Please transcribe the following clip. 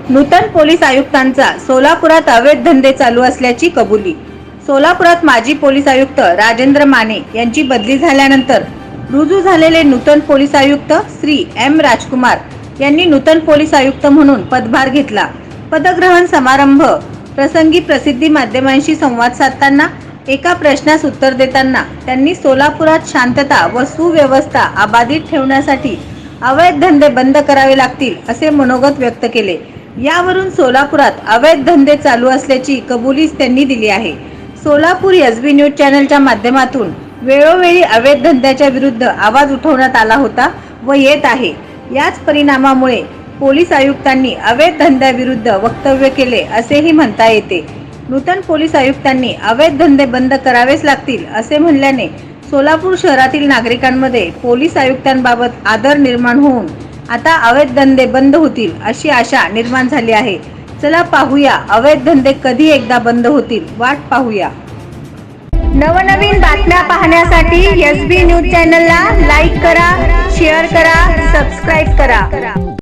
नूतन police आयुक्तांचा सोलापुरात अवैध धंदे चालू असल्याची कबुली। सोलापुरात माजी पोलीस आयुक्त राजेंद्र माने यांची बदली झाल्यानंतर रुजू झालेले नूतन पोलीस आयुक्त श्री एम राजकुमार यांनी नूतन पोलीस आयुक्त म्हणून पदभार घेतला। पदग्रहण समारंभ प्रसंगी प्रसिद्धी माध्यमांशी संवाद साधताना एका प्रश्नास उत्तर देताना त्यांनी सोलापुरात शांतता व सुव्यवस्था अबाधित ठेवण्यासाठी अवैध धंदे बंद करावे लागतील असे मनोगत व्यक्त केले। यावरून सोलापुरात अवैध धंदे चालू असल्याची कबुली त्यांनी दिली आहे। सोलापूर एसबी न्यूज चॅनलच्या माध्यमातून वेळोवेळी अवैध धंद्याच्या विरुद्ध आवाज उठवण्यात आला होता व येत आहे। याच परिणामामुळे पोलीस आयुक्तांनी अवैध धंद्याविरुद्ध वक्तव्य केले असेही म्हणता येते। नूतन पोलीस आयुक्तांनी अवैध धंदे बंद करावेच लागतील असे म्हणल्याने सोलापूर शहरातील नागरिकांमध्ये पोलीस आयुक्तांबाबत आदर निर्माण होऊन आता अवैध धंदे बंद होतील अशी आशा निर्माण झाली आहे। चला पाहूया अवैध धंदे कधी एकदा बंद होतील, वाट पाहूया। नवनवीन बातम्या पाहण्यासाठी एसबी न्यूज चॅनलला लाईक करा, शेअर करा, सबस्क्राईब करा।